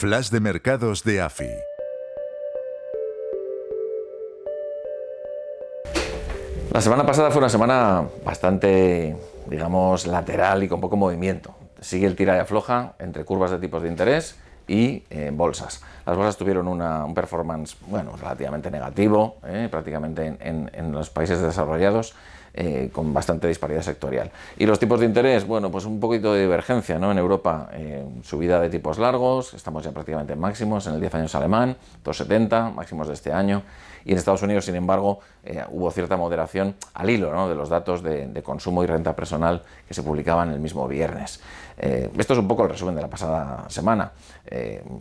Flash de mercados de AFI. La semana pasada fue una semana bastante, digamos, lateral y con poco movimiento. Sigue el tira y afloja entre curvas de tipos de interés y bolsas. Las bolsas tuvieron un performance, relativamente negativo, prácticamente en los países desarrollados, con bastante disparidad sectorial. Y los tipos de interés, pues un poquito de divergencia, ¿no? En Europa, subida de tipos largos, estamos ya prácticamente en máximos, en el 10 años alemán, 2,70, máximos de este año. Y en Estados Unidos, sin embargo, hubo cierta moderación al hilo, ¿no? De los datos de consumo y renta personal que se publicaban el mismo viernes. Esto es un poco el resumen de la pasada semana.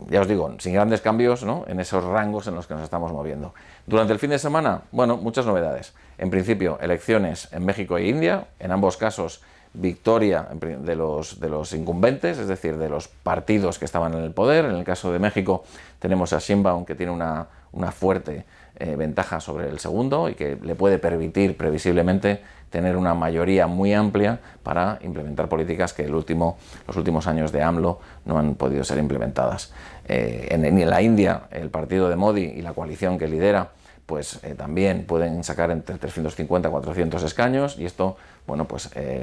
Ya os digo, sin grandes cambios, ¿no? En esos rangos en los que nos estamos moviendo. Durante el fin de semana, muchas novedades. En principio, elecciones en México e India, en ambos casos victoria de los incumbentes, es decir, de los partidos que estaban en el poder. En el caso de México tenemos a Sheinbaum, que tiene una fuerte ventaja sobre el segundo y que le puede permitir previsiblemente tener una mayoría muy amplia para implementar políticas que los últimos años de AMLO no han podido ser implementadas. En la India, el partido de Modi y la coalición que lidera también pueden sacar entre 350 y 400 escaños, y esto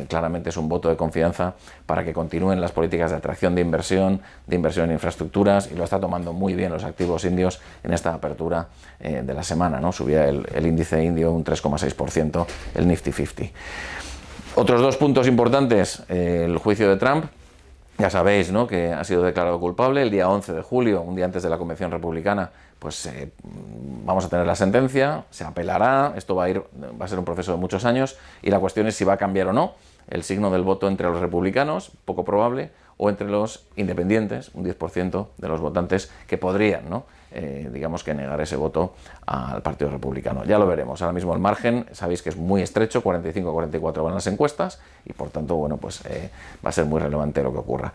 claramente es un voto de confianza para que continúen las políticas de atracción de inversión en infraestructuras, y lo está tomando muy bien los activos indios en esta apertura de la semana, ¿no? Subía el índice indio un 3,6%, el Nifty 50. Otros dos puntos importantes: el juicio de Trump. Ya sabéis, ¿no?, que ha sido declarado culpable el día 11 de julio, un día antes de la convención republicana. Vamos a tener la sentencia, se apelará, esto va a ser un proceso de muchos años, y la cuestión es si va a cambiar o no el signo del voto entre los republicanos, poco probable, o entre los independientes, un 10% de los votantes que podrían, ¿no?, que negar ese voto al Partido Republicano. Ya lo veremos. Ahora mismo el margen, sabéis que es muy estrecho, 45-44 van las encuestas, y por tanto, va a ser muy relevante lo que ocurra.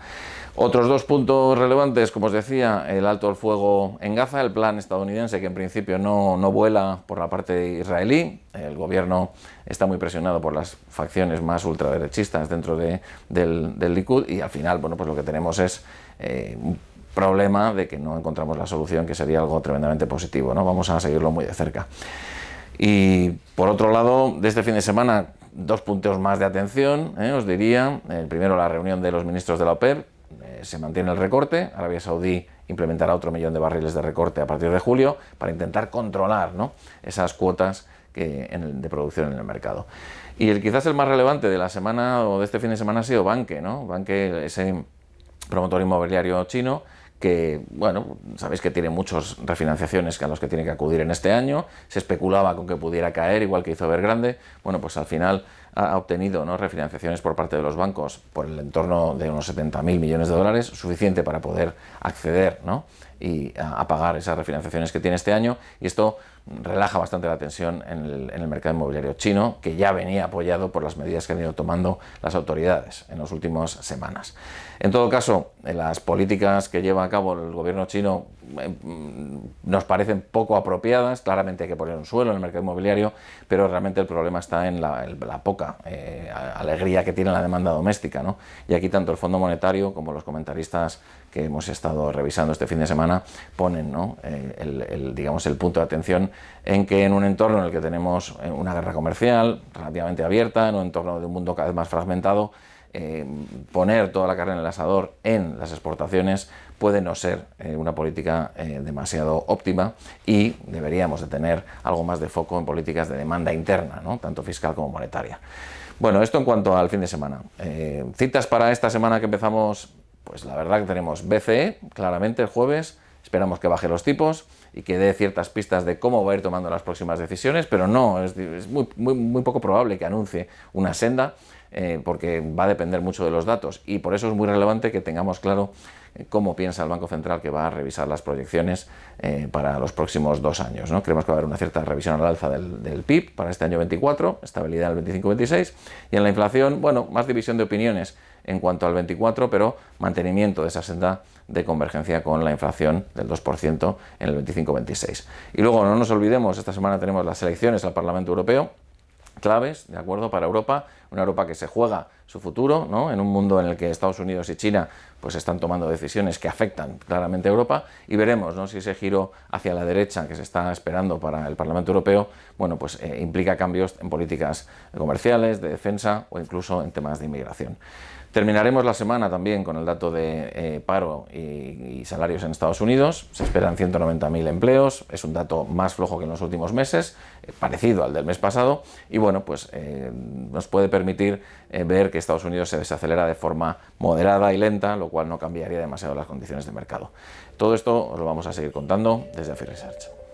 Otros dos puntos relevantes, como os decía: el alto el fuego en Gaza, el plan estadounidense, que en principio no vuela por la parte israelí. El gobierno está muy presionado por las facciones más ultraderechistas dentro del Likud, y al final, lo que tenemos es un problema de que no encontramos la solución, que sería algo tremendamente positivo, ¿no? Vamos a seguirlo muy de cerca. Y por otro lado, de este fin de semana, dos puntos más de atención, os diría. El primero, la reunión de los ministros de la OPEP. Se mantiene el recorte. Arabia Saudí implementará otro 1 millón de barriles de recorte a partir de julio para intentar controlar, ¿no?, esas cuotas de producción en el mercado. Y quizás el más relevante de la semana, o de este fin de semana, ha sido Vanke, ¿no? Vanke, ese promotor inmobiliario chino, que, sabéis que tiene muchas refinanciaciones a los que tiene que acudir en este año. Se especulaba con que pudiera caer, igual que hizo Evergrande. Al final ha obtenido, ¿no?, refinanciaciones por parte de los bancos por el entorno de unos 70.000 millones de dólares, suficiente para poder acceder, ¿no?, y a pagar esas refinanciaciones que tiene este año, y esto relaja bastante la tensión en el mercado inmobiliario chino, que ya venía apoyado por las medidas que han ido tomando las autoridades en las últimas semanas. En todo caso, las políticas que lleva a cabo el gobierno chino nos parecen poco apropiadas. Claramente hay que poner un suelo en el mercado inmobiliario, pero realmente el problema está en la poca alegría que tiene la demanda doméstica, ¿no? Y aquí tanto el Fondo Monetario como los comentaristas que hemos estado revisando este fin de semana ponen, ¿no?, el punto de atención en que en un entorno en el que tenemos una guerra comercial relativamente abierta, en un entorno de un mundo cada vez más fragmentado, poner toda la carne en el asador en las exportaciones puede no ser una política demasiado óptima, y deberíamos de tener algo más de foco en políticas de demanda interna, ¿no?, tanto fiscal como monetaria. Esto en cuanto al fin de semana. Citas para esta semana que empezamos, la verdad que tenemos BCE, claramente el jueves. Esperamos que baje los tipos y que dé ciertas pistas de cómo va a ir tomando las próximas decisiones, pero es muy poco probable que anuncie una senda, porque va a depender mucho de los datos, y por eso es muy relevante que tengamos claro cómo piensa el Banco Central que va a revisar las proyecciones para los próximos 2 años, ¿no? Creemos que va a haber una cierta revisión al alza del PIB para este año 24, estabilidad en el 25-26, y en la inflación, más división de opiniones en cuanto al 24, pero mantenimiento de esa senda de convergencia con la inflación del 2% en el 25-26. Y luego, no nos olvidemos, esta semana tenemos las elecciones al Parlamento Europeo, claves, ¿de acuerdo?, para Europa. una Europa que se juega su futuro, ¿no?, en un mundo en el que Estados Unidos y China pues están tomando decisiones que afectan claramente a Europa, y veremos, ¿no?, si ese giro hacia la derecha que se está esperando para el Parlamento Europeo, bueno, pues implica cambios en políticas comerciales, de defensa o incluso en temas de inmigración. Terminaremos la semana también con el dato de paro y salarios en Estados Unidos. Se esperan 190.000 empleos, es un dato más flojo que en los últimos meses, parecido al del mes pasado, y bueno, pues nos puede permitir ver que Estados Unidos se desacelera de forma moderada y lenta, lo cual no cambiaría demasiado las condiciones de mercado. Todo esto os lo vamos a seguir contando desde AFI Research.